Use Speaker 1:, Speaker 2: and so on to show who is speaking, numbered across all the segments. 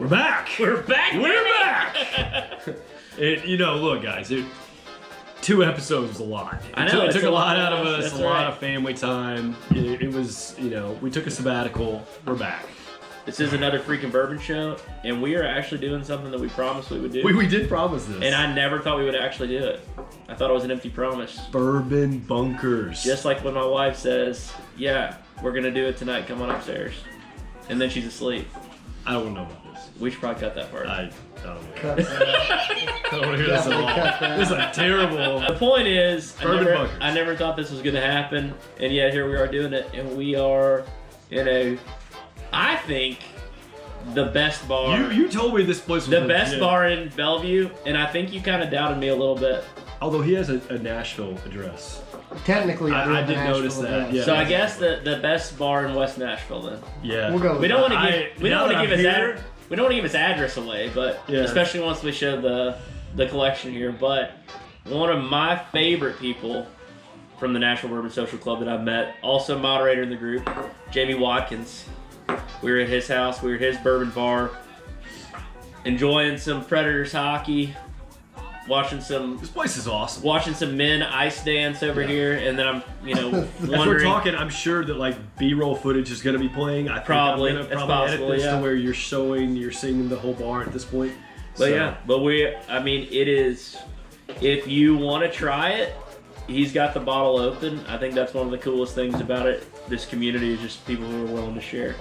Speaker 1: We're back.
Speaker 2: We're back.
Speaker 1: We're back. Look, guys. 2 episodes was a lot.
Speaker 2: I know,
Speaker 1: It took a lot out of us.
Speaker 2: That's
Speaker 1: a lot
Speaker 2: right.
Speaker 1: of family time. It was, we took a sabbatical. We're back.
Speaker 2: This is another freaking bourbon show, and we are actually doing something that we promised we would do.
Speaker 1: We did promise this.
Speaker 2: And I never thought we would actually do it. I thought it was an empty promise.
Speaker 1: Bourbon bunkers.
Speaker 2: Just like when my wife says, yeah, we're going to do it tonight, come on upstairs. And then she's asleep.
Speaker 1: I don't know about this.
Speaker 2: We should probably cut that part.
Speaker 1: I don't know.
Speaker 3: Cut that.
Speaker 1: I don't want to hear this at all.
Speaker 3: Cut that.
Speaker 1: This is a terrible.
Speaker 2: The point is,
Speaker 1: Bourbon bunkers.
Speaker 2: I never thought this was going to happen, and yet here we are doing it, and we are in I think, the best bar.
Speaker 1: You told me this place was
Speaker 2: the best
Speaker 1: legit.
Speaker 2: bar in Bellevue, and I think you kind of doubted me a little bit.
Speaker 1: Although he has a Nashville address.
Speaker 3: Technically,
Speaker 1: I did notice
Speaker 3: Nashville
Speaker 1: that,
Speaker 3: does.
Speaker 1: yeah.
Speaker 2: So I guess the best bar in West Nashville then.
Speaker 1: Yeah.
Speaker 3: We'll go with
Speaker 2: We don't want to
Speaker 1: I-
Speaker 2: give we
Speaker 1: now
Speaker 2: don't want
Speaker 1: that
Speaker 2: to give
Speaker 1: I'm
Speaker 2: his
Speaker 1: here-
Speaker 2: we don't want to give his address away, but
Speaker 1: Yeah.
Speaker 2: especially once we show the collection here. But one of my favorite people from the Nashville Bourbon Social Club that I've met, also moderator in the group, Jamie Watkins. We were at his house. We were at his bourbon bar, enjoying some Predators hockey, watching some
Speaker 1: This place is awesome.
Speaker 2: men ice dance over here, and then I'm
Speaker 1: As we're
Speaker 2: wondering.
Speaker 1: talking, I'm sure that like B-roll footage is going to be playing. I think
Speaker 2: Probably.
Speaker 1: I'm going to
Speaker 2: It's
Speaker 1: probably
Speaker 2: possible,
Speaker 1: edit this
Speaker 2: yeah.
Speaker 1: to where you're seeing the whole bar at this point.
Speaker 2: But yeah, it is, if you want to try it, he's got the bottle open. I think that's one of the coolest things about it. This community is just people who are willing to share.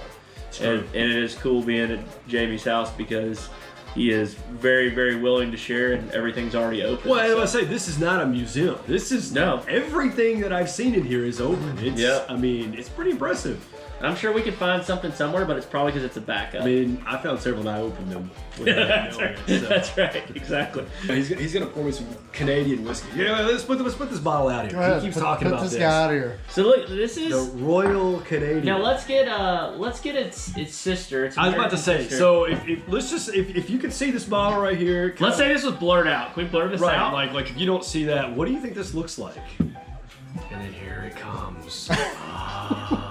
Speaker 2: And it is cool being at Jamie's house because he is very, very willing to share, and everything's already open.
Speaker 1: Well, I say this is not a museum. This is everything that I've seen in here is open. It's I mean, it's pretty impressive.
Speaker 2: I'm sure we could find something somewhere, but it's probably because it's a backup.
Speaker 1: I mean, I found several and I opened them. without
Speaker 2: That's
Speaker 1: knowing
Speaker 2: right.
Speaker 1: it, so.
Speaker 2: That's right. Exactly.
Speaker 1: He's gonna pour me some Canadian whiskey. Yeah, let's put this bottle out here.
Speaker 3: Go ahead,
Speaker 1: He keeps
Speaker 3: put,
Speaker 1: talking
Speaker 3: put
Speaker 1: about
Speaker 3: this guy out of here.
Speaker 2: So look, this is
Speaker 1: The Royal Canadian.
Speaker 2: now. Let's get its sister. Its
Speaker 1: I was about to
Speaker 2: American
Speaker 1: say.
Speaker 2: sister.
Speaker 1: So if you can see this bottle right here.
Speaker 2: Let's say this was blurred out. Can we blur this
Speaker 1: Right,
Speaker 2: out?
Speaker 1: like if you don't see that, what do you think this looks like? And then here it comes.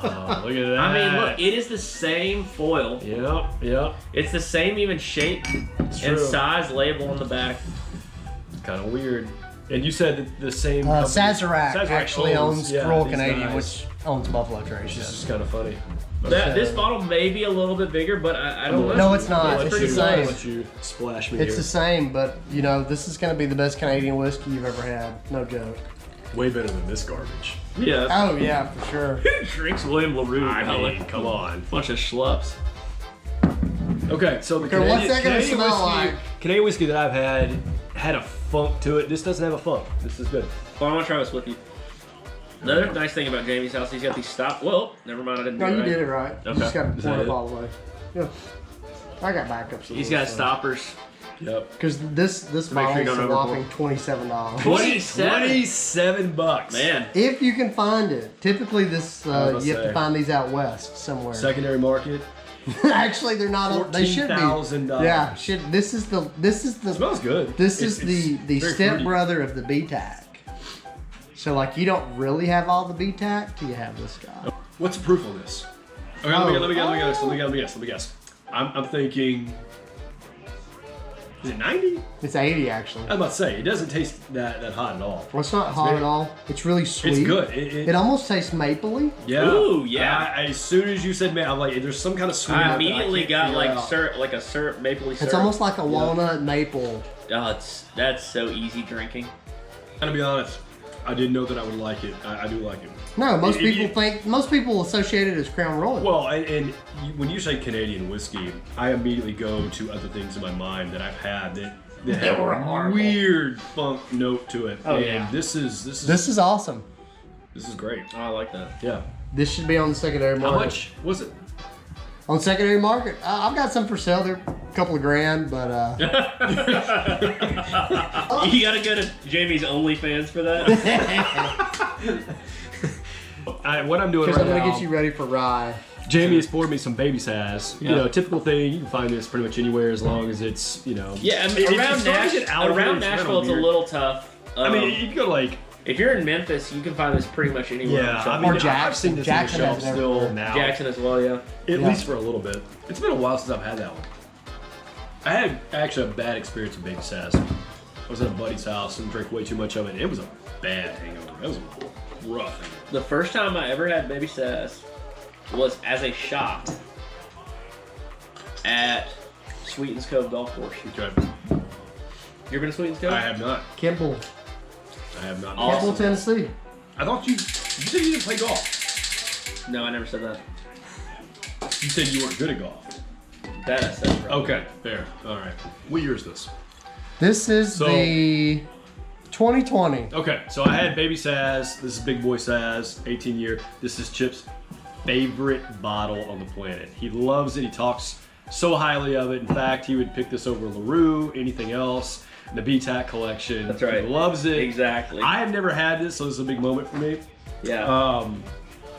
Speaker 1: Oh, look at that.
Speaker 2: I mean, look, it is the same foil.
Speaker 1: Yep.
Speaker 2: It's the same even shape and
Speaker 1: true.
Speaker 2: size label on the back.
Speaker 1: It's kind of weird. And you said that the same.
Speaker 3: Sazerac actually owns Royal
Speaker 1: these
Speaker 3: Canadian,
Speaker 1: guys.
Speaker 3: which owns Buffalo Trace.
Speaker 1: This is kind of funny.
Speaker 2: This bottle may be a little bit bigger, but I don't know.
Speaker 3: No, it's not.
Speaker 1: I'll
Speaker 3: It's
Speaker 1: let
Speaker 3: the
Speaker 1: you-
Speaker 3: same.
Speaker 1: I'll let you splash me
Speaker 3: It's
Speaker 1: here.
Speaker 3: the same, but this is going to be the best Canadian whiskey you've ever had. No joke.
Speaker 1: Way better than this garbage.
Speaker 2: Yeah.
Speaker 3: Oh yeah, for sure.
Speaker 2: Who drinks William LaRue?
Speaker 1: I mean, come on.
Speaker 2: Bunch of schlups.
Speaker 1: Okay, so the
Speaker 3: Okay, what's that gonna
Speaker 1: Canadian
Speaker 3: smell
Speaker 1: whiskey,
Speaker 3: like?
Speaker 1: Canadian whiskey that I've had a funk to it. This doesn't have a funk. This is good.
Speaker 2: Well, I want to try this with you. Another nice thing about Jamie's house, he's got these stop. Well, never mind, I didn't do
Speaker 3: No,
Speaker 2: it
Speaker 3: you
Speaker 2: right.
Speaker 3: did it right. You
Speaker 2: Okay.
Speaker 3: just got to
Speaker 1: Is
Speaker 3: pour
Speaker 1: that
Speaker 3: it
Speaker 1: it?
Speaker 3: all the way. Yeah. I got backups.
Speaker 2: He's got stoppers.
Speaker 1: Yep.
Speaker 3: Because this
Speaker 2: Make sure
Speaker 3: bottle
Speaker 2: you
Speaker 3: is
Speaker 2: don't
Speaker 3: a
Speaker 2: overpour.
Speaker 3: whopping $27.
Speaker 2: 27?
Speaker 1: $27.
Speaker 2: Man.
Speaker 3: If you can find it. Typically, this
Speaker 1: I was
Speaker 3: you
Speaker 1: gonna
Speaker 3: have to
Speaker 1: say.
Speaker 3: find these out west somewhere.
Speaker 1: Secondary market.
Speaker 3: Actually, they're not. They should be.
Speaker 1: $14,000.
Speaker 3: Yeah, This is the.
Speaker 1: Smells good.
Speaker 3: This
Speaker 1: It's-
Speaker 3: is the
Speaker 1: it's very
Speaker 3: step
Speaker 1: fruity.
Speaker 3: brother of the BTAC. So like you don't really have all the BTAC till you have this guy.
Speaker 1: What's the proof on this? Okay, let me guess. I'm thinking. Is it 90?
Speaker 3: It's 80 actually.
Speaker 1: I was about to say, it doesn't taste that hot at all.
Speaker 3: Well, it's not hot at all. It's really sweet.
Speaker 1: It's good.
Speaker 3: It almost tastes mapley.
Speaker 1: Yeah.
Speaker 2: Ooh, yeah.
Speaker 1: As soon as you said, man, I'm like, there's some kind of sweet.
Speaker 2: I immediately got like syrup, like a syrup, mapley syrup.
Speaker 3: It's almost like a walnut maple.
Speaker 2: Oh, that's so easy drinking.
Speaker 1: To be honest, I didn't know that I would like it. I do like it.
Speaker 3: No, most
Speaker 1: If you-
Speaker 3: people associate it as Crown Royal.
Speaker 1: Well, and when you say Canadian whiskey, I immediately go to other things in my mind that I've had that have
Speaker 3: were
Speaker 1: a
Speaker 3: horrible.
Speaker 1: weird funk note to it.
Speaker 2: Oh,
Speaker 1: and
Speaker 2: yeah.
Speaker 1: this is
Speaker 3: awesome.
Speaker 1: this is great.
Speaker 2: Oh, I like that.
Speaker 1: Yeah.
Speaker 3: This should be on the secondary
Speaker 1: How
Speaker 3: market.
Speaker 1: much was it?
Speaker 3: On secondary market, I've got some for sale. They're a couple of grand, but
Speaker 2: You gotta go to Jamie's OnlyFans for that.
Speaker 1: What I'm doing
Speaker 3: because
Speaker 1: right
Speaker 3: I'm
Speaker 1: now,
Speaker 3: gonna get you ready for rye.
Speaker 1: Jamie has poured me some baby Saz. You
Speaker 2: Yeah.
Speaker 1: know, typical thing. You can find this pretty much anywhere as long as it's,
Speaker 2: Yeah, I mean,
Speaker 1: It's
Speaker 2: around,
Speaker 1: starting to get out of here,
Speaker 2: around
Speaker 1: it's kinda
Speaker 2: Nashville, it's a
Speaker 1: weird.
Speaker 2: little tough.
Speaker 1: I mean, you can go like,
Speaker 2: if you're in Memphis, you can find this pretty much anywhere.
Speaker 1: yeah,
Speaker 2: on the
Speaker 1: I
Speaker 2: shelf.
Speaker 1: mean,
Speaker 3: Or
Speaker 1: I've
Speaker 3: Jackson.
Speaker 1: seen this
Speaker 3: Jackson
Speaker 1: on the
Speaker 3: has
Speaker 1: shelf
Speaker 3: it
Speaker 1: still
Speaker 3: everywhere.
Speaker 1: now.
Speaker 2: Jackson as well, yeah.
Speaker 1: At
Speaker 3: Yeah.
Speaker 1: least for a little bit. It's been a while since I've had that one. I had actually a bad experience with Baby Saz. I was at a buddy's house and drank way too much of it. It was a bad hangover. It was a rough hangover.
Speaker 2: The first time I ever had Baby Sass was as a shot at Sweetens Cove Golf Course.
Speaker 1: Okay.
Speaker 2: You ever been to Sweetens Cove?
Speaker 1: I have not.
Speaker 3: Kimball.
Speaker 1: I have not.
Speaker 2: Awesome.
Speaker 3: Kimball, Tennessee.
Speaker 1: I thought you said you didn't play golf.
Speaker 2: No, I never said that.
Speaker 1: You said you weren't good at golf.
Speaker 2: That I said. Bro.
Speaker 1: Okay, fair. All right. What year is this?
Speaker 3: This is the 2020.
Speaker 1: Okay, so I had Baby Saz. This is Big Boy Saz, 18 year. This is Chip's favorite bottle on the planet. He loves it. He talks so highly of it. In fact, he would pick this over LaRue, anything else. The BTAC collection.
Speaker 2: That's right.
Speaker 1: He loves it.
Speaker 2: Exactly.
Speaker 1: I have never had this, so this is a big moment for me.
Speaker 2: Yeah.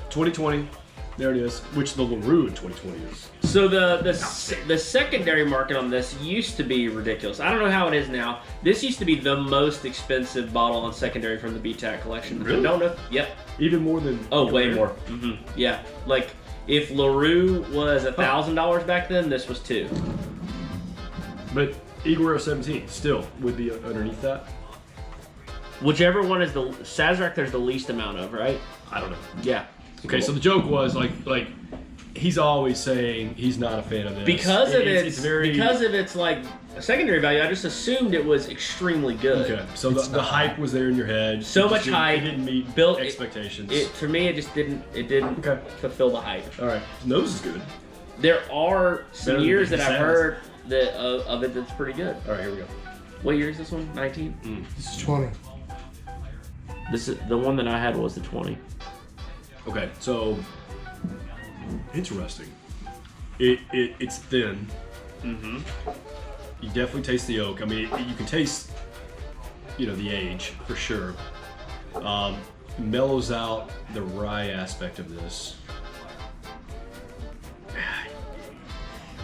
Speaker 1: 2020. There it is. Which the LaRue in 2020 is.
Speaker 2: So the secondary market on this used to be ridiculous. I don't know how it is now. This used to be the most expensive bottle on secondary from the BTAC collection.
Speaker 1: Really?
Speaker 2: I don't know. Yep.
Speaker 1: Even more than.
Speaker 2: Oh, way more. Mm-hmm. Yeah. Like if LaRue was $1,000 back then, this was $2,000.
Speaker 1: But Eagle Rare 17 still would be underneath that.
Speaker 2: Whichever one is the Sazerac, there's the least amount of, right?
Speaker 1: I don't know.
Speaker 2: Yeah.
Speaker 1: Okay, so the joke was like he's always saying he's not a fan of this
Speaker 2: because of its like secondary value, I just assumed it was extremely good.
Speaker 1: Okay, so the hype was there in your head.
Speaker 2: So much hype.
Speaker 1: It didn't meet
Speaker 2: built
Speaker 1: expectations.
Speaker 2: For me, it just didn't. It didn't
Speaker 1: Okay.
Speaker 2: fulfill the hype.
Speaker 1: All right, nose is good.
Speaker 2: There are some
Speaker 1: Better than
Speaker 2: years that
Speaker 1: Big
Speaker 2: I've
Speaker 1: Saz.
Speaker 2: heard that of it that's pretty good.
Speaker 1: All right, here we go.
Speaker 2: What year is this one? 19.
Speaker 3: This is 20.
Speaker 2: This is the one that I had was the 20.
Speaker 1: Okay, so interesting. It's thin.
Speaker 2: Mm-hmm.
Speaker 1: You definitely taste the oak. I mean, you can taste, the age for sure. Mellows out the rye aspect of this.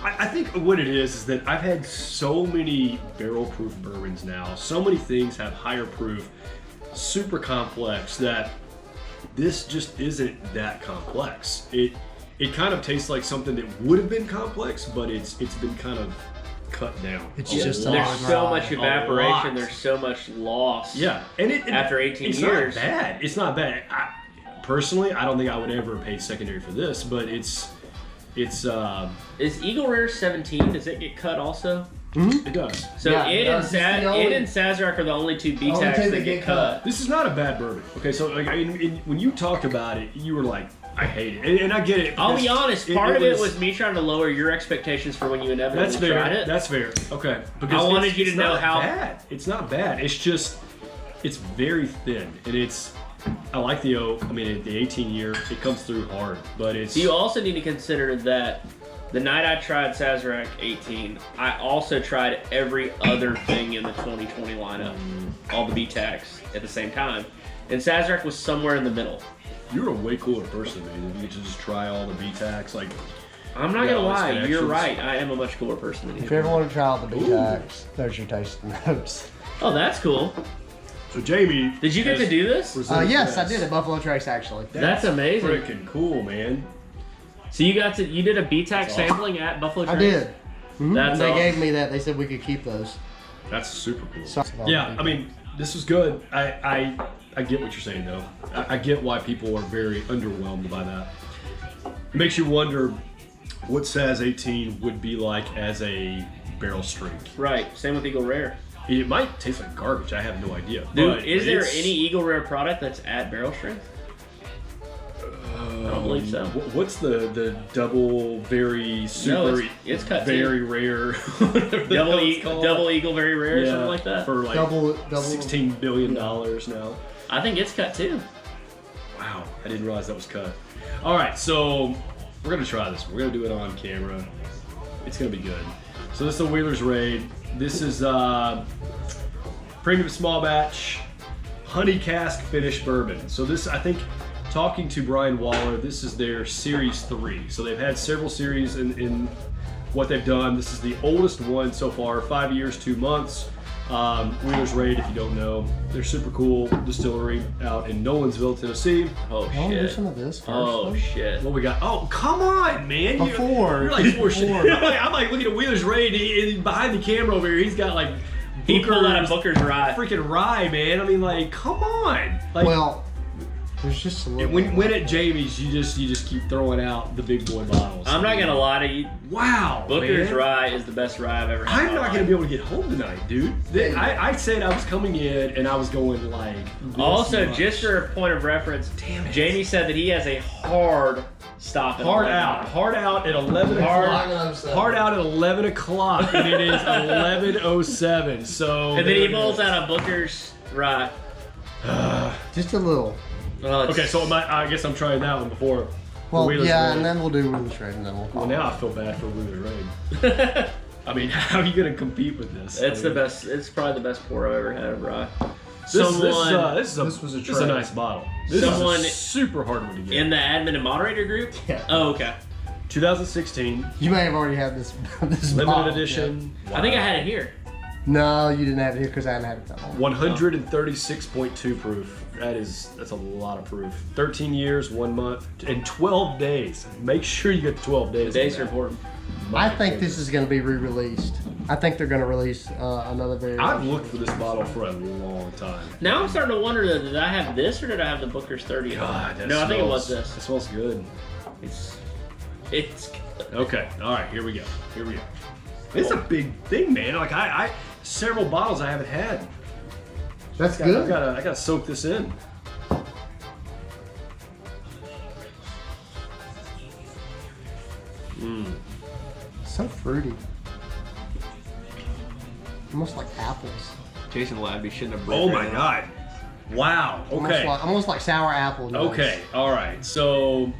Speaker 1: I think what it is that I've had so many barrel-proof bourbons now. So many things have higher proof, super complex, that this just isn't that complex. It kind of tastes like something that would have been complex, but it's been kind of cut down.
Speaker 3: It's
Speaker 1: a
Speaker 3: just
Speaker 1: lot.
Speaker 2: There's so much
Speaker 1: A
Speaker 2: evaporation.
Speaker 1: lot.
Speaker 2: There's so much loss.
Speaker 1: Yeah, and
Speaker 2: After 18
Speaker 1: it's
Speaker 2: years.
Speaker 1: not bad. It's not bad. Personally, I don't think I would ever pay secondary for this, but it's
Speaker 2: Is Eagle Rare 17? Does it get cut also?
Speaker 1: it does.
Speaker 2: So
Speaker 3: Yeah,
Speaker 2: it
Speaker 3: it
Speaker 2: and
Speaker 3: does. It's the only-
Speaker 2: it and Sazerac are the only two B
Speaker 3: Only
Speaker 2: tags
Speaker 3: two
Speaker 2: that get cut.
Speaker 1: This is not a bad bourbon. Okay, so like, when you talked about it, you were like, I hate it, and I get it.
Speaker 2: I'll be
Speaker 1: because
Speaker 2: honest. Part of it was me trying to lower your expectations for when you inevitably
Speaker 1: That's fair.
Speaker 2: tried it.
Speaker 1: That's fair. Okay.
Speaker 2: I wanted you to
Speaker 1: it's
Speaker 2: know
Speaker 1: not
Speaker 2: how
Speaker 1: bad. It's not bad. It's just it's very thin, and I like the oak. I mean, the 18 year, it comes through hard, but it's.
Speaker 2: You also need to consider that the night I tried Sazerac 18, I also tried every other thing in the 2020 lineup, all the B tags at the same time, and Sazerac was somewhere in the middle.
Speaker 1: You're a way cooler person, man. You get to just try all the B-Tacs, like.
Speaker 2: I'm not
Speaker 1: Yeah,
Speaker 2: gonna
Speaker 1: all these
Speaker 2: lie, you're
Speaker 1: connections.
Speaker 2: right. I am a much cooler person than
Speaker 3: If you
Speaker 2: you.
Speaker 3: ever want to try all the B-Tacs, there's your tasting notes.
Speaker 2: Oh, that's cool.
Speaker 1: So Jamie.
Speaker 2: Did you get
Speaker 1: has
Speaker 2: to do this?
Speaker 1: presented
Speaker 3: Yes, I
Speaker 1: this.
Speaker 3: did at Buffalo Trace, actually.
Speaker 2: That's amazing.
Speaker 1: Freaking cool, man.
Speaker 2: So you did a BTAC
Speaker 1: That's awesome.
Speaker 2: sampling at Buffalo
Speaker 3: I
Speaker 2: Trace?
Speaker 3: did. Mhm.
Speaker 2: That's
Speaker 3: And they
Speaker 2: awesome.
Speaker 3: gave me that. They said we could keep those.
Speaker 1: That's super cool.
Speaker 3: So-
Speaker 1: Yeah, I mean, this was good. I get what you're saying, though. I get why people are very underwhelmed by that. It makes you wonder what Saz 18 would be like as a barrel strength.
Speaker 2: Right. Same with Eagle Rare.
Speaker 1: It might taste like garbage. I have no idea.
Speaker 2: Dude,
Speaker 1: but
Speaker 2: is there
Speaker 1: it's-
Speaker 2: any Eagle Rare product that's at barrel strength? I don't believe so.
Speaker 1: What's the double very super
Speaker 2: it's cut
Speaker 1: very
Speaker 2: too.
Speaker 1: rare whatever the hell it's called?
Speaker 2: Double Eagle Very Rare,
Speaker 1: Yeah,
Speaker 2: something like that.
Speaker 1: for like
Speaker 3: Double.
Speaker 1: $16 billion now.
Speaker 2: I think it's cut too.
Speaker 1: Wow, I didn't realize that was cut. All right, so we're gonna try this. We're gonna do it on camera. It's gonna be good. So this is the Wheeler's Raid. This is premium small batch honey cask finished bourbon. So this, I think, talking to Brian Waller, this is their series 3. So they've had several series in what they've done. This is the oldest one so far, 5 years, 2 months. Wheeler's Raid, if you don't know, they're super cool distillery out in Nolensville, Tennessee.
Speaker 2: Oh
Speaker 3: I want to do
Speaker 2: shit.
Speaker 3: some of this first.
Speaker 2: Oh
Speaker 3: though.
Speaker 2: shit.
Speaker 1: What we got? Oh, come on, man! You're like four shit. I'm like looking at Wheeler's Raid. And behind the camera over here, he's got like
Speaker 2: He pulled out a
Speaker 1: Booker's
Speaker 2: Booker's Rye.
Speaker 1: freaking rye, man. I mean, like, come on. Like,
Speaker 3: Well, there's just a little.
Speaker 1: when at Jamie's, you just keep throwing out the big boy bottles.
Speaker 2: I'm not gonna lie to you.
Speaker 1: Wow,
Speaker 2: Booker's
Speaker 1: man.
Speaker 2: Rye is the best rye I've ever had.
Speaker 1: I'm not gonna be able to get home tonight, dude. I said I was coming in and I was going like. this
Speaker 2: Also,
Speaker 1: much.
Speaker 2: just for a point of reference,
Speaker 1: Damn it.
Speaker 2: Jamie said that he has a hard stop. At
Speaker 1: Hard
Speaker 2: 11.
Speaker 1: out at 11 o'clock. Hard out at 11 o'clock, and it is 11:07. So.
Speaker 2: And then he pulls out a Booker's Rye.
Speaker 3: Just a little.
Speaker 2: Well, it's-
Speaker 1: Okay, so I guess I'm trying that one before.
Speaker 3: Well,
Speaker 1: Wheeler's
Speaker 3: yeah,
Speaker 1: Raid.
Speaker 3: and then we'll do Wheeler's Raid, and then we'll.
Speaker 1: Well, now I feel bad for Wheeler's Raid. I mean, how are you gonna compete with this?
Speaker 2: It's
Speaker 1: I
Speaker 2: the
Speaker 1: mean,
Speaker 2: best. It's probably the best pour I've ever had of rye.
Speaker 1: This
Speaker 3: This was a
Speaker 1: is a
Speaker 3: try.
Speaker 1: nice bottle. This
Speaker 2: Someone
Speaker 1: is a super hard one to get.
Speaker 2: in the admin and moderator group.
Speaker 3: Yeah.
Speaker 2: Oh, okay.
Speaker 1: 2016
Speaker 3: You may have already had this. This
Speaker 1: limited
Speaker 3: bottle,
Speaker 1: edition.
Speaker 2: I think I had it here.
Speaker 3: yeah. No, you didn't have it here because I hadn't had it that long.
Speaker 1: 136.2 proof. That's a lot of proof. 13 years, 1 month, and 12 days. Make sure you get the 12 days.
Speaker 2: The days
Speaker 1: on
Speaker 2: are
Speaker 1: that.
Speaker 2: important.
Speaker 3: I think this is going to be re-released. I think they're going to release another variation.
Speaker 1: I've looked for this bottle for a long time.
Speaker 2: Now I'm starting to wonder, did I have this or did I have the Booker's 30?
Speaker 1: God, that
Speaker 2: No, I think it was
Speaker 1: smells-
Speaker 2: this.
Speaker 1: It smells good.
Speaker 2: It's.
Speaker 1: Okay, all right, here we go. It's a big thing, man. Like I several bottles I haven't had.
Speaker 3: That's
Speaker 1: I
Speaker 3: good.
Speaker 1: gotta soak this in.
Speaker 3: So fruity. Almost like apples.
Speaker 2: Jason Labby shouldn't have.
Speaker 1: Oh my god! Wow. Okay.
Speaker 3: Almost like sour apple. notes.
Speaker 1: Okay. All right. So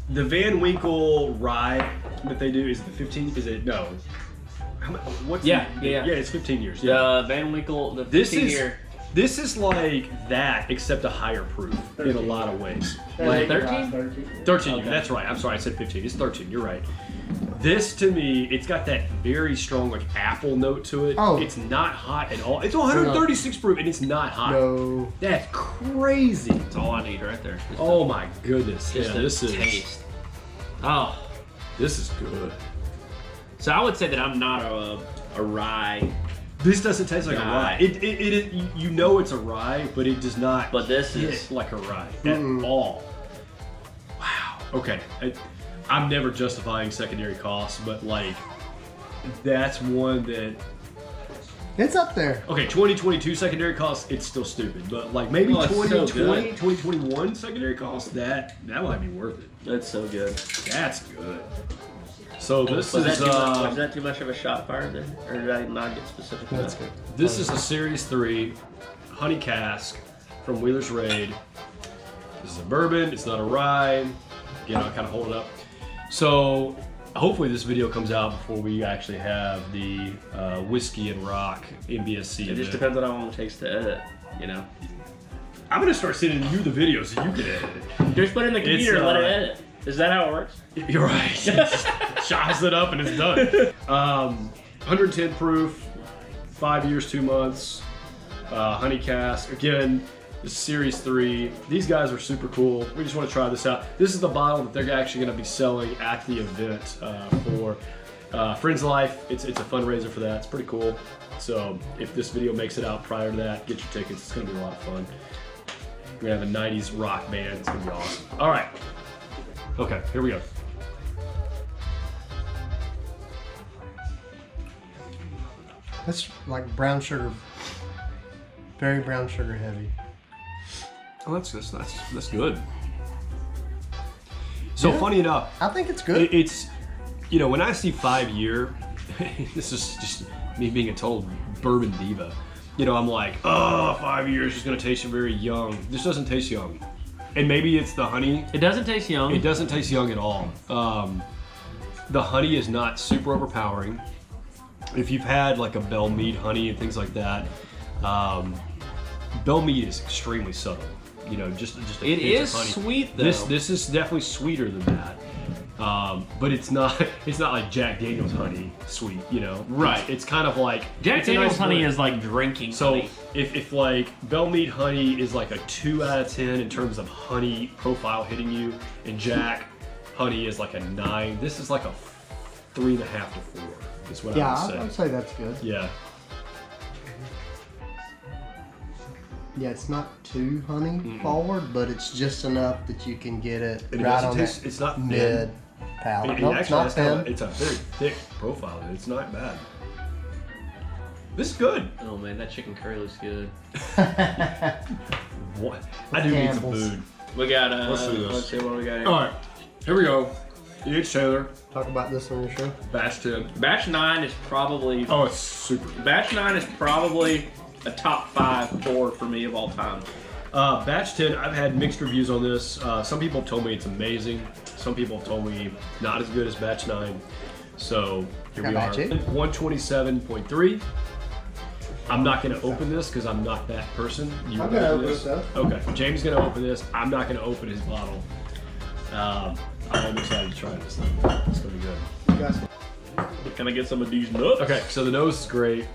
Speaker 1: the Van Winkle rye that they do is the 15. Is it no? What's
Speaker 2: Yeah,
Speaker 1: the,
Speaker 2: yeah.
Speaker 1: Yeah, it's 15 years. Yeah.
Speaker 2: The Van Winkle, the
Speaker 1: This
Speaker 2: 15
Speaker 1: is
Speaker 2: year.
Speaker 1: this is like that except a higher proof in a lot of ways.
Speaker 2: Like
Speaker 1: Like
Speaker 2: 13?
Speaker 1: 13
Speaker 2: Okay.
Speaker 1: That's right. I'm sorry, I said 15. It's 13. You're right. This to me, it's got that very strong like apple note to it.
Speaker 3: Oh.
Speaker 1: It's not hot at all. It's 136 proof and it's not hot.
Speaker 3: No.
Speaker 1: That's crazy.
Speaker 2: That's all I need right there. Just
Speaker 1: Oh my goodness.
Speaker 2: Just
Speaker 1: Yeah,
Speaker 2: the
Speaker 1: this is
Speaker 2: taste. Oh.
Speaker 1: this is good.
Speaker 2: So I would say that I'm not a rye,
Speaker 1: This doesn't taste like a
Speaker 2: Nah.
Speaker 1: rye. It you know it's a rye, but it does not
Speaker 2: but this
Speaker 1: hit
Speaker 2: is.
Speaker 1: like a rye
Speaker 3: Mm-mm.
Speaker 1: at all. Wow. Okay. I'm never justifying secondary costs, but like that's one that
Speaker 3: It's up there.
Speaker 1: okay, 2022 secondary costs, it's still stupid, but like maybe
Speaker 2: Oh, it's so
Speaker 1: 2020,
Speaker 2: good.
Speaker 1: 2021 secondary costs, that might be worth it.
Speaker 2: That's so good.
Speaker 1: That's good. So this
Speaker 2: Was
Speaker 1: is
Speaker 2: that too much of a shot fire then? Or did I not get specific?
Speaker 3: That's
Speaker 2: enough?
Speaker 3: good.
Speaker 1: this is a Series 3 honey cask from Wheeler's Raid. This is a bourbon, it's not a rye. Again, I'll kind of hold it up. So hopefully this video comes out before we actually have the Whiskey and Rock NBSC
Speaker 2: It just
Speaker 1: event.
Speaker 2: depends on how long it takes to edit, you know.
Speaker 1: I'm gonna start sending you the video so you can edit it.
Speaker 2: Just put it in the computer and let it edit. Is that how it works?
Speaker 1: You're right. Just chops it up and it's done. 110 proof, 5 years, 2 months, honey cask. Again, this is Series 3. These guys are super cool. We just want to try this out. This is the bottle that they're actually going to be selling at the event for Friends Life. It's a fundraiser for that. It's pretty cool. So if this video makes it out prior to that, get your tickets. It's going to be a lot of fun. We're going to have a 90s rock band. It's going to be awesome. All right. Okay, here we go.
Speaker 3: That's like brown sugar. Very brown sugar heavy.
Speaker 1: Oh, that's good. So
Speaker 3: Yeah.
Speaker 1: funny enough,
Speaker 3: I think it's good.
Speaker 1: it's when I see 5 year, this is just me being a total bourbon diva. I'm like, oh, 5 years is gonna taste very young. This doesn't taste young, and maybe it's the honey.
Speaker 2: It doesn't taste young.
Speaker 1: It doesn't taste young at all. The honey is not super overpowering. If you've had like a Bell Mead honey and things like that, Bell Mead is extremely subtle. Just a
Speaker 2: It
Speaker 1: hint
Speaker 2: is
Speaker 1: of honey.
Speaker 2: sweet though.
Speaker 1: This is definitely sweeter than that. But it's not like Jack Daniel's honey sweet, you know.
Speaker 2: Right.
Speaker 1: It's kind of like
Speaker 2: Jack
Speaker 1: it's a
Speaker 2: Daniel's
Speaker 1: nice
Speaker 2: honey
Speaker 1: blend.
Speaker 2: is like drinking
Speaker 1: So
Speaker 2: honey.
Speaker 1: if like Bell Mead honey is like a 2 out of 10 in terms of honey profile hitting you, and Jack honey is like a 9, this is like a 3.5 to 4. Is what
Speaker 3: Yeah,
Speaker 1: I
Speaker 3: I
Speaker 1: would
Speaker 3: would
Speaker 1: say.
Speaker 3: say that's good.
Speaker 1: Yeah.
Speaker 3: Yeah, it's not too honey forward, but it's just enough that you can get it
Speaker 1: And it
Speaker 3: right
Speaker 1: doesn't
Speaker 3: on
Speaker 1: taste.
Speaker 3: that
Speaker 1: It's not thin.
Speaker 3: mid palate.
Speaker 1: It
Speaker 3: No, it's
Speaker 1: actually
Speaker 3: not
Speaker 1: has kind of
Speaker 3: thin.
Speaker 1: it's a very thick profile. And it's not bad. This is good.
Speaker 2: Oh man, that chicken curry looks good.
Speaker 1: What? I do need some
Speaker 3: Campbell's.
Speaker 1: food.
Speaker 2: We got
Speaker 1: Let's do this.
Speaker 2: Let's see what we got here.
Speaker 1: All right, here we go. EH Taylor,
Speaker 3: Talk about this on your show.
Speaker 1: batch 10.
Speaker 2: Batch 9 is probably
Speaker 1: Oh, it's super.
Speaker 2: Batch 9 is probably a top 5 pour for me of all time.
Speaker 1: Batch 10, I've had mixed reviews on this. Some people have told me it's amazing. Some people have told me not as good as Batch 9. So here we
Speaker 3: Got
Speaker 1: are.
Speaker 3: Batch 8?
Speaker 1: 127.3. I'm not going to open this because I'm not that person. You
Speaker 3: I'm
Speaker 1: wanna
Speaker 3: gonna
Speaker 1: do
Speaker 3: open
Speaker 1: this?
Speaker 3: it, though.
Speaker 1: Okay, James is going to open this. I'm not going to open his bottle. I'm excited to try this thing. It's going to be good.
Speaker 3: You guys,
Speaker 2: Can I get some of these nuts?
Speaker 1: Okay, so the nose is great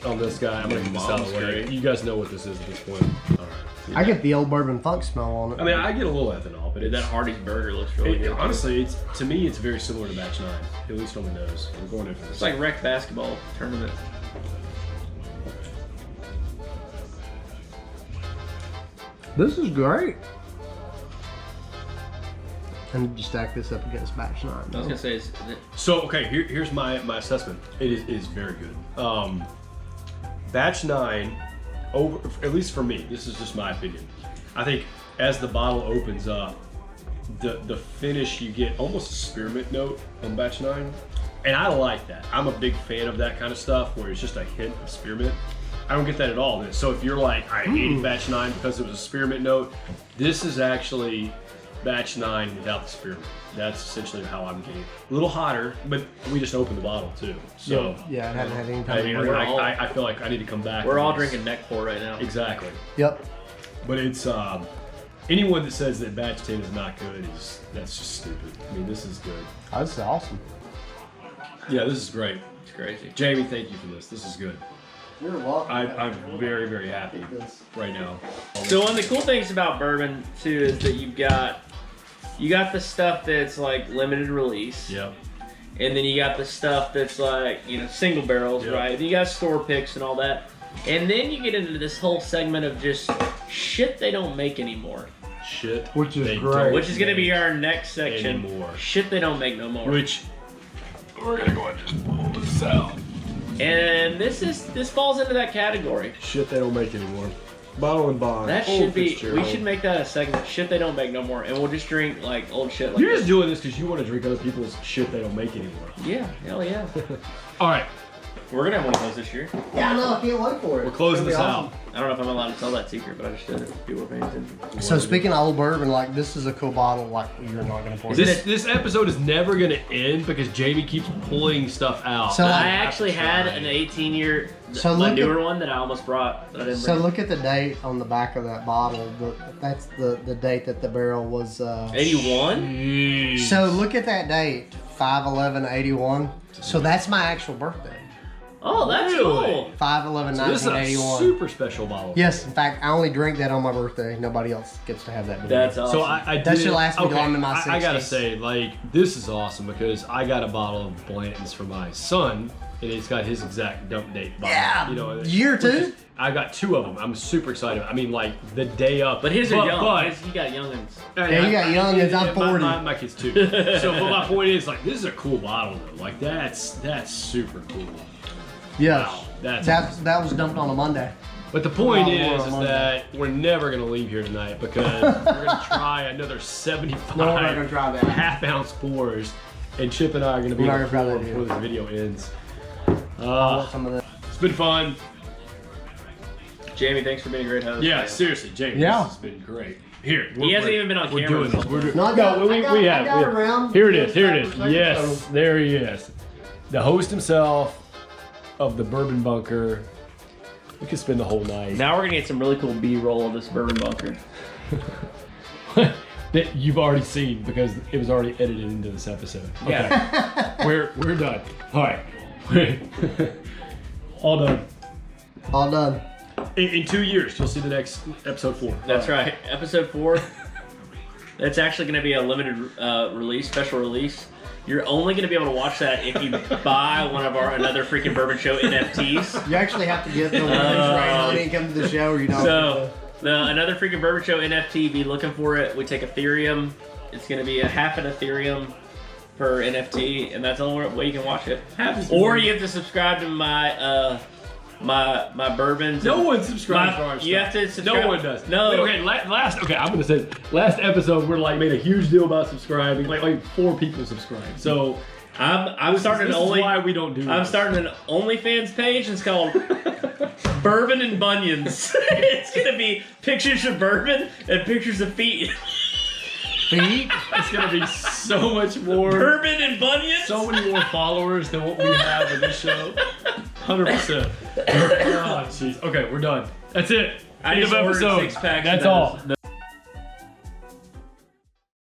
Speaker 1: on this guy. I'm going to get this out of the way.
Speaker 2: Great.
Speaker 1: You guys know what this is at this point. All right.
Speaker 3: I get the old bourbon funk smell on it.
Speaker 1: I mean, I get a little ethanol, but
Speaker 2: Dude, that
Speaker 1: it's,
Speaker 2: Hardee's burger looks really good.
Speaker 1: honestly, it's to me, it's very similar to Batch 9, at least on the nose. We're going in for this.
Speaker 2: It's like rec basketball tournament.
Speaker 3: This is great. And you stack this up against batch 9.
Speaker 2: I was gonna say,
Speaker 1: So, okay, here's my assessment. It is very good. Batch 9, over, at least for me, this is just my opinion. I think as the bottle opens up, the finish, you get almost a spearmint note on Batch 9. And I like that. I'm a big fan of that kind of stuff where it's just a hint of spearmint. I don't get that at all in this. So if you're like, I hated Batch 9 because it was a spearmint note, this is actually Batch 9 without the spearmint. That's essentially how I'm getting it. A little hotter, but we just opened the bottle too. So
Speaker 3: Yeah, it hadn't had any
Speaker 1: I,
Speaker 3: time to
Speaker 1: mean,
Speaker 3: breathe.
Speaker 1: I feel like I need to come back.
Speaker 2: we're
Speaker 1: to
Speaker 2: all
Speaker 1: this.
Speaker 2: drinking neck pour right now.
Speaker 1: Exactly.
Speaker 3: Yep.
Speaker 1: But it's anyone that says that Batch 10 is not good that's just stupid. I mean, this is good.
Speaker 3: Oh, this is awesome.
Speaker 1: Yeah, this is great.
Speaker 2: It's crazy.
Speaker 1: Jamie, thank you for this. This is good.
Speaker 3: You're welcome.
Speaker 1: I'm very, very happy right now.
Speaker 2: So one of the cool things about bourbon too is that you got the stuff that's like limited release.
Speaker 1: Yep.
Speaker 2: And then you got the stuff that's like, single barrels,
Speaker 1: Yep.
Speaker 2: right? You got store picks and all that. And then you get into this whole segment of just shit they don't make anymore.
Speaker 1: Shit.
Speaker 3: Which is
Speaker 1: they
Speaker 3: great.
Speaker 1: don't
Speaker 2: Which is going to be
Speaker 1: make
Speaker 2: our next section.
Speaker 1: anymore.
Speaker 2: Shit they don't make no more.
Speaker 1: Which we're gonna go ahead and just pull this out.
Speaker 2: And this falls into that category.
Speaker 1: Shit they don't make anymore. Bottle and bond.
Speaker 2: That
Speaker 1: Old
Speaker 2: should be,
Speaker 1: Fitzgerald.
Speaker 2: we should make that a segment. Shit they don't make no more. And we'll just drink like old shit like
Speaker 1: You're
Speaker 2: this.
Speaker 1: just doing this because you want to drink other people's shit they don't make anymore.
Speaker 2: Yeah, hell yeah.
Speaker 1: All right,
Speaker 2: We're gonna have one of those this year.
Speaker 3: Yeah, I know. I can't wait for it.
Speaker 1: we're closing
Speaker 3: It's
Speaker 1: this
Speaker 3: gonna be
Speaker 1: out.
Speaker 2: I don't know if I'm allowed to tell that secret, but I just did it. If people are paying attention.
Speaker 3: awesome. So speaking of old bourbon, like this is a cool bottle. Like you're not gonna pour
Speaker 2: Is
Speaker 3: this.
Speaker 2: it-
Speaker 1: This episode is never gonna end because Jamie keeps pulling stuff out.
Speaker 3: So,
Speaker 2: I
Speaker 3: like,
Speaker 2: actually had an 18-year,
Speaker 3: So
Speaker 2: my
Speaker 3: look
Speaker 2: newer one that I almost brought, but I didn't
Speaker 3: So
Speaker 2: bring.
Speaker 3: look at the date on the back of that bottle. That's the date that the barrel was.
Speaker 2: 81?
Speaker 1: Jeez.
Speaker 3: So look at that date, 5/11/81. So that's my actual birthday,
Speaker 2: Oh, that's
Speaker 1: Really?
Speaker 2: cool.
Speaker 3: 5/11/1981.
Speaker 1: So this is a super special bottle.
Speaker 3: Yes, in fact, I only drink that on my birthday. Nobody else gets to have that.
Speaker 2: That's awesome.
Speaker 1: So I did.
Speaker 3: That should last me
Speaker 1: okay,
Speaker 3: long to my
Speaker 1: I gotta
Speaker 3: 60s.
Speaker 1: say, like, this is awesome because I got a bottle of Blanton's for my son, and it's got his exact dump date bottle.
Speaker 3: Yeah,
Speaker 1: You know,
Speaker 3: year
Speaker 1: which
Speaker 3: two?
Speaker 1: is- I got 2 of them. I'm super excited. I mean, like the day up.
Speaker 2: but his are young.
Speaker 1: But,
Speaker 2: You got youngins.
Speaker 3: Yeah, you got youngins, I'm 40.
Speaker 1: My kids too. So, but my point is, like, this is a cool bottle though. Like, that's super cool.
Speaker 3: Yes.
Speaker 1: Wow, that's
Speaker 3: that was dumped on a Monday.
Speaker 1: But the point
Speaker 3: Well, more
Speaker 1: is
Speaker 3: on
Speaker 1: that we're never gonna leave here tonight because we're gonna try another 75
Speaker 3: No, we're not gonna try that.
Speaker 1: half-ounce pours, and Chip and I are gonna be
Speaker 3: We're
Speaker 1: on
Speaker 3: not
Speaker 1: the
Speaker 3: gonna try
Speaker 1: floor
Speaker 3: that
Speaker 1: before this video ends.
Speaker 3: I want some of that.
Speaker 1: It's been fun.
Speaker 2: Jamie, thanks for being a great host.
Speaker 1: Yeah,
Speaker 2: man.
Speaker 1: seriously, Jamie,
Speaker 3: Yeah.
Speaker 1: this has been great. Here,
Speaker 2: He hasn't even been on
Speaker 1: we're
Speaker 2: camera
Speaker 1: doing this. We're doing.
Speaker 3: No, I got-
Speaker 1: we
Speaker 3: I got
Speaker 1: have.
Speaker 3: around.
Speaker 1: Here it is. Here it is.
Speaker 3: Second,
Speaker 1: Yes,
Speaker 3: so-
Speaker 1: there he is. The host himself of the Bourbon Bunker. We could spend the whole night.
Speaker 2: Now we're gonna get some really cool B-roll of this bourbon bunker.
Speaker 1: that you've already seen because it was already edited into this episode. Okay.
Speaker 2: Yeah.
Speaker 1: We're done. All right. All done.
Speaker 3: All done.
Speaker 1: In 2 years, you'll see the next episode 4.
Speaker 2: That's right. Episode 4. It's actually going to be a limited release, special release. You're only going to be able to watch that if you buy one of our Another Freaking Bourbon Show NFTs.
Speaker 3: You actually have to get the ones right, honey, and come to the show, or you don't.
Speaker 2: So, the Another Freaking Bourbon Show NFT, be looking for it. We take Ethereum. It's going to be a half an Ethereum per NFT, and that's the only way you can watch it. Or you have to subscribe to my my bourbons.
Speaker 1: No one subscribes to our
Speaker 2: You
Speaker 1: stuff.
Speaker 2: have to subscribe.
Speaker 1: No one does.
Speaker 2: No.
Speaker 1: Okay, I'm gonna say last episode we're like made a huge deal about subscribing. Like 4 people subscribed. So
Speaker 2: I'm starting
Speaker 1: this
Speaker 2: an
Speaker 1: is why we don't do.
Speaker 2: I'm
Speaker 1: this.
Speaker 2: starting an OnlyFans page. It's called Bourbon and Bunions. It's gonna be pictures of bourbon and pictures of feet.
Speaker 3: Feet?
Speaker 1: It's gonna be so much more.
Speaker 2: Bourbon and Bunions.
Speaker 1: So many more followers than what we have in this show. 100%. Oh, jeez. Okay, we're done. That's it.
Speaker 2: I
Speaker 1: End
Speaker 2: just
Speaker 1: of
Speaker 2: ordered
Speaker 1: episode.
Speaker 2: 6 packs.
Speaker 1: That's
Speaker 2: of
Speaker 1: all.
Speaker 2: those.